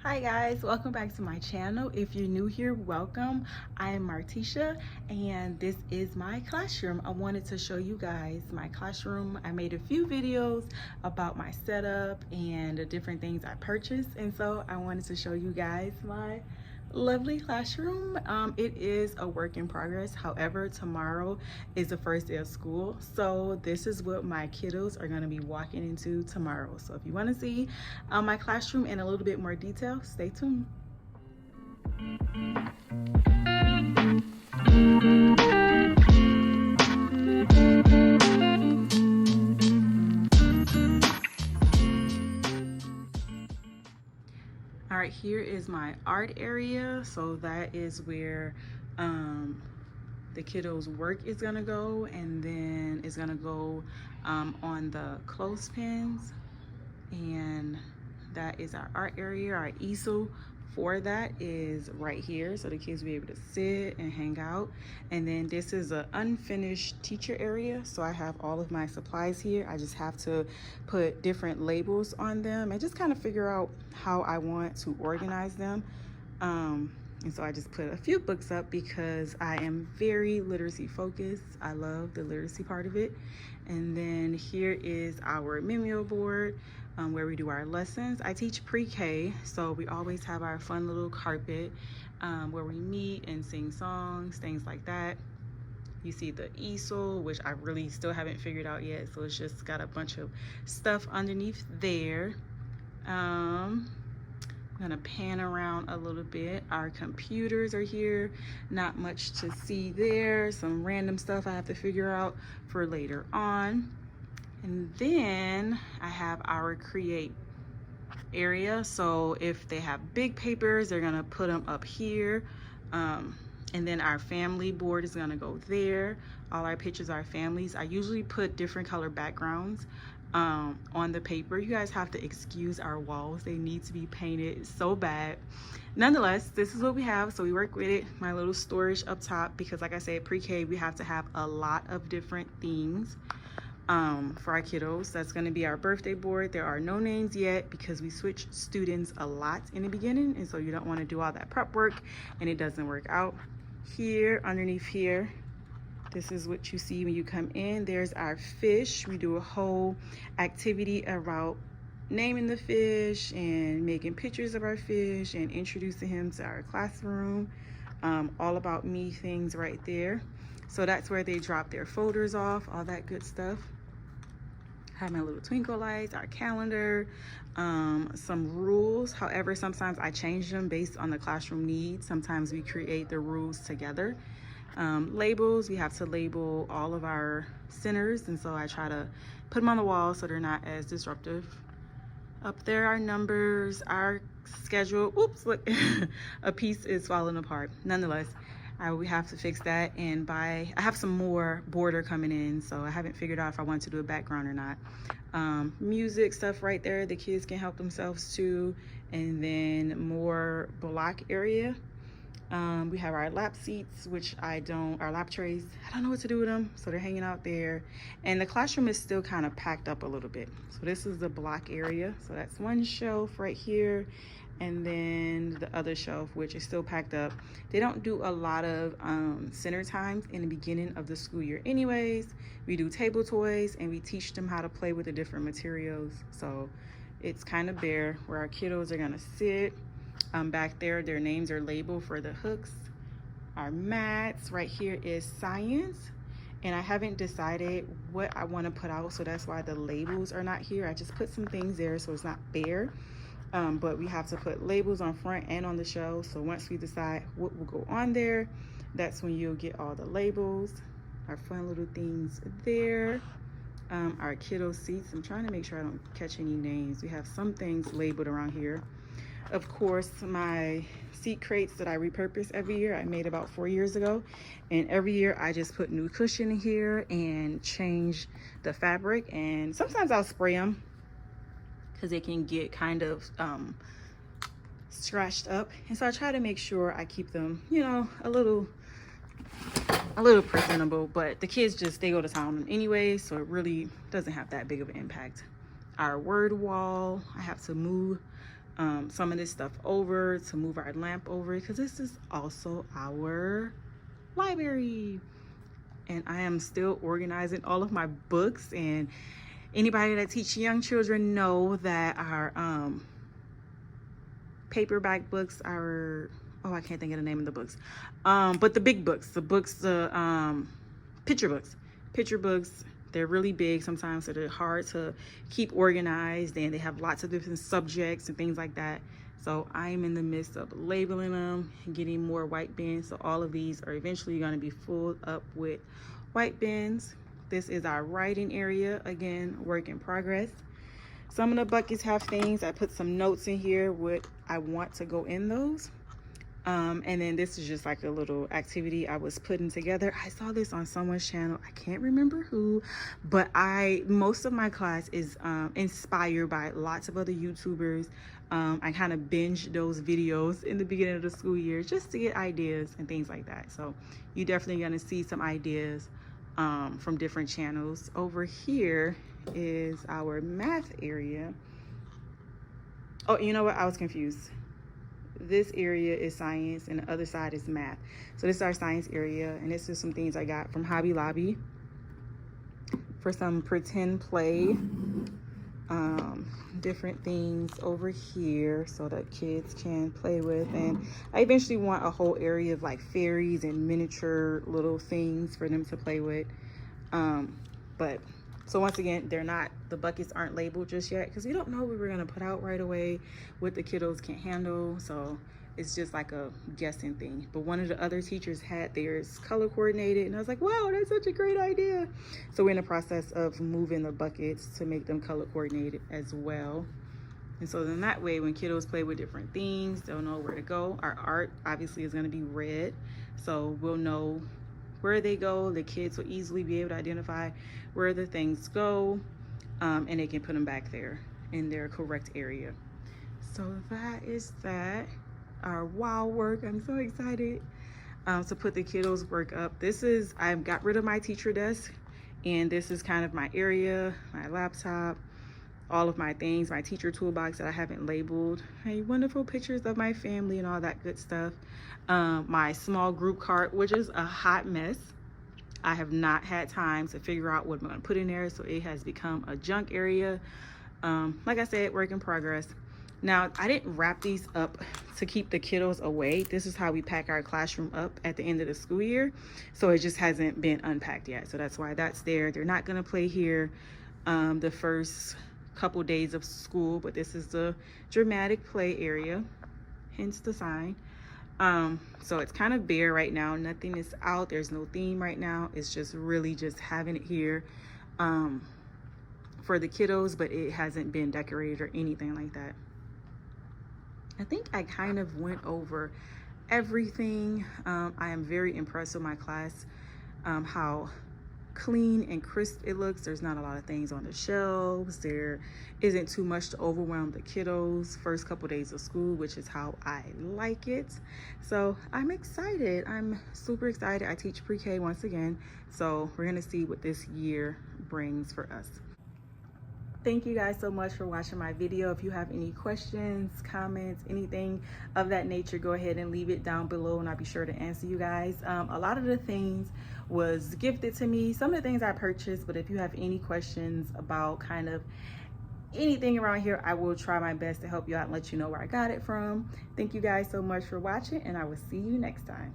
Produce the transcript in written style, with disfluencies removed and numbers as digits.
Hi guys, welcome back to my channel. If you're new here, welcome. I am Martisha and this is my classroom. I wanted to show you guys my classroom. I made a few videos about my setup and the different things I purchased, and so I wanted to show you guys my lovely classroom. It is a work in progress. However, tomorrow is the first day of school, so this is what my kiddos are going to be walking into tomorrow. So if you want to see my classroom in a little bit more detail, stay tuned. All right, here is my art area. So that is where the kiddos' work is gonna go, and then it's gonna go on the clothespins, and that is our art area. Our easel for that is right here, so the kids will be able to sit and hang out. And then this is an unfinished teacher area, so I have all of my supplies here. I just have to put different labels on them and just kind of figure out how I want to organize them. And so I just put a few books up because I am very literacy focused. I love the literacy part of it. And then here is our Mimeo board where we do our lessons. I teach pre-K, so we always have our fun little carpet where we meet and sing songs, things like that. You see the easel, which I really still haven't figured out yet, so it's just got a bunch of stuff underneath there. I'm gonna pan around a little bit. Our computers are here, not much to see there. Some random stuff I have to figure out for later on. And then I have our create area. So if they have big papers, they're gonna put them up here. And then our family board is gonna go there. All our pictures are families. I usually put different color backgrounds on the paper. You guys have to excuse our walls. They need to be painted so bad. Nonetheless, this is what we have, so we work with it. My little storage up top, because like I said, pre-K, we have to have a lot of different things for our kiddos. That's going to be our birthday board. There are no names yet because we switch students a lot in the beginning, and so you don't want to do all that prep work and it doesn't work out. Here, underneath here, this is what you see when you come in. There's our fish. We do a whole activity about naming the fish and making pictures of our fish and introducing him to our classroom. All about me things right there. So that's where they drop their folders off, all that good stuff. Have my little twinkle lights, our calendar, some rules. However, sometimes I change them based on the classroom needs. Sometimes we create the rules together. Labels, we have to label all of our centers, and so I try to put them on the wall so they're not as disruptive. Up there are numbers, our schedule. Oops, look, a piece is falling apart. Nonetheless, we have to fix that, and I have some more border coming in, so I haven't figured out if I want to do a background or not. Music stuff right there, the kids can help themselves to. And then more block area. We have our lap seats, which our lap trays, I don't know what to do with them, so they're hanging out there. And the classroom is still kind of packed up a little bit. So this is the block area. So that's one shelf right here, and then the other shelf, which is still packed up. They don't do a lot of center times in the beginning of the school year anyways. We do table toys, and we teach them how to play with the different materials. So it's kind of bare where our kiddos are gonna sit. Back there, their names are labeled for the hooks. Our mats right here is science, and I haven't decided what I want to put out, so that's why the labels are not here. I just put some things there so it's not bare, but we have to put labels on front and on the shelves. So once we decide what will go on there, that's when you'll get all the labels. Our fun little things there. Our kiddo seats, I'm trying to make sure I don't catch any names. We have some things labeled around here. Of course, my seat crates that I repurpose every year, I made about 4 years ago. And every year I just put new cushion in here and change the fabric. And sometimes I'll spray them because they can get kind of scratched up. And so I try to make sure I keep them, you know, a little presentable. But the kids they go to town anyway, so it really doesn't have that big of an impact. Our word wall, I have to move some of this stuff over, to move our lamp over, because this is also our library. And I am still organizing all of my books, and anybody that teach young children know that our paperback books are, oh, I can't think of the name of the books, but the big books, the picture books, they're really big sometimes, so they're hard to keep organized, and they have lots of different subjects and things like that. So I'm in the midst of labeling them and getting more white bins. So all of these are eventually going to be filled up with white bins. This is our writing area. Again, work in progress. Some of the buckets have things. I put some notes in here, what I want to go in those. And then this is just like a little activity I was putting together. I saw this on someone's channel. I can't remember who, but most of my class is inspired by lots of other YouTubers. I kind of binged those videos in the beginning of the school year just to get ideas and things like that. So you're definitely going to see some ideas from different channels. Over here is our math area. Oh, you know what? I was confused. This area is science and the other side is math. So this is our science area, and this is some things I got from Hobby Lobby for some pretend play. Different things over here so that kids can play with. And I eventually want a whole area of like fairies and miniature little things for them to play with. But so once again, the buckets aren't labeled just yet because we don't know what we're gonna put out right away, what the kiddos can handle. So it's just like a guessing thing. But one of the other teachers had theirs color coordinated, and I was like, wow, that's such a great idea. So we're in the process of moving the buckets to make them color coordinated as well. And so then that way, when kiddos play with different things, they'll know where to go. Our art obviously is gonna be red, so we'll know where they go. The kids will easily be able to identify where the things go, and they can put them back there in their correct area. So that is that. Our wow work. I'm so excited to put the kiddos work up. I got rid of my teacher desk, and this is kind of my area, my laptop, all of my things, my teacher toolbox that I haven't labeled. Hey, wonderful pictures of my family and all that good stuff. My small group cart, which is a hot mess. I have not had time to figure out what I'm going to put in there, so it has become a junk area. Like I said, work in progress. Now, I didn't wrap these up to keep the kiddos away. This is how we pack our classroom up at the end of the school year. So it just hasn't been unpacked yet. So that's why that's there. They're not going to play here the first couple days of school, but this is the dramatic play area, hence the sign. So it's kind of bare right now. Nothing is out. There's no theme right now. It's just really just having it here for the kiddos, but it hasn't been decorated or anything like that. I think I kind of went over everything. I am very impressed with my class, how clean and crisp it looks. There's not a lot of things on the shelves. There isn't too much to overwhelm the kiddos first couple days of school, which is how I like it. So I'm excited. I'm super excited. I teach pre-K once again, so we're gonna see what this year brings for us. Thank you guys so much for watching my video. If you have any questions, comments, anything of that nature, go ahead and leave it down below and I'll be sure to answer you guys. A lot of the things was gifted to me. Some of the things I purchased, but if you have any questions about kind of anything around here, I will try my best to help you out and let you know where I got it from. Thank you guys so much for watching, and I will see you next time.